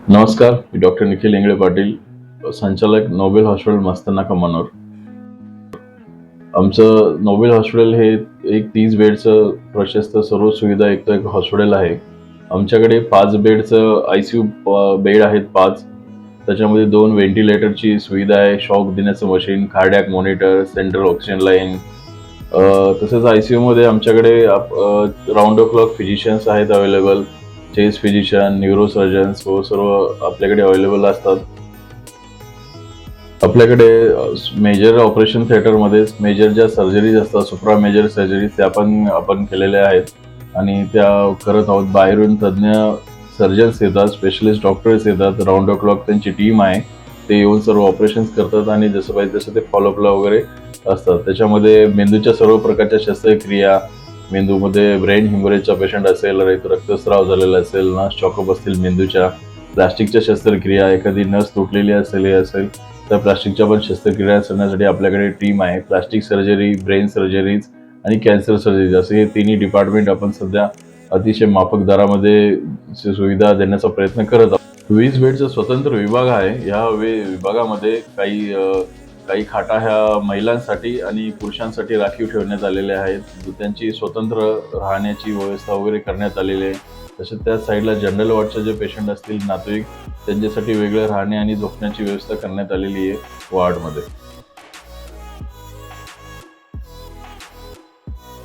नमस्कार, मी डॉक्टर निखिल इंगळे पाटील, संचालक Nobel hospital मस्ताना मनोर. आमचं नोबेल हॉस्पिटल हे एक 30 बेडचं प्रशस्त सर्व सुविधायुक्त एक हॉस्पिटल आहे. आमच्याकडे 5 बेडचं आयसीयू बेड आहेत 5. त्याच्यामध्ये 2 व्हेंटिलेटरची सुविधा आहे, शॉक देण्याचं machine, cardiac monitor, central oxygen line. तसेच आयसीयूमध्ये आमच्याकडे राउंड द क्लॉक फिजिशियन्स आहेत अवेलेबल. चेस्ट फिजिशियन, न्यूरोसर्जन्स सर्व आपल्याकडे अवेलेबल असतात. आपल्याकडे मेजर ऑपरेशन थिएटरमध्ये मेजर ज्या सर्जरीज असतात, सुप्रा मेजर सर्जरीज त्या पण आपण केलेल्या आहेत आणि त्या करत आहोत. बाहेरून तज्ञ सर्जन्स येतात, स्पेशलिस्ट डॉक्टर्स येतात, राउंड द क्लॉक त्यांची टीम आहे. ते येऊन सर्व ऑपरेशन्स करतात आणि जसं पाहिजे तसं ते फॉलोअपला वगैरे असतात. त्याच्यामध्ये मेंदूच्या सर्व प्रकारच्या शस्त्रक्रिया, मेंदूमध्ये ब्रेन हिमरेजचा पेशंट असेल, रक्तस्राव झालेला असेल, नस चॉकअप असतील मेंदूच्या, प्लास्टिकच्या शस्त्रक्रिया, एखादी नस तुटलेली असेल हे असेल तर प्लास्टिकच्या पण शस्त्रक्रिया करण्यासाठी आपल्याकडे टीम आहे. प्लास्टिक सर्जरी, ब्रेन सर्जरीज आणि कॅन्सर सर्जरीज असे हे तिन्ही डिपार्टमेंट आपण सध्या अतिशय माफक दरामध्ये सुविधा देण्याचा प्रयत्न करत आहोत. 20 बेडचा स्वतंत्र विभाग आहे. या विभागामध्ये काही खाटा ह्या महिलांसाठी आणि पुरुषांसाठी राखीव ठेवण्यात आलेल्या आहेत. त्यांची स्वतंत्र राहण्याची व्यवस्था वगैरे करण्यात आलेली आहे. तसेच त्या साईडला जनरल वॉर्डचे जे पेशंट असतील नातेवाईक त्यांच्यासाठी वेगळं राहणे आणि झोपण्याची व्यवस्था करण्यात आलेली आहे वॉर्डमध्ये.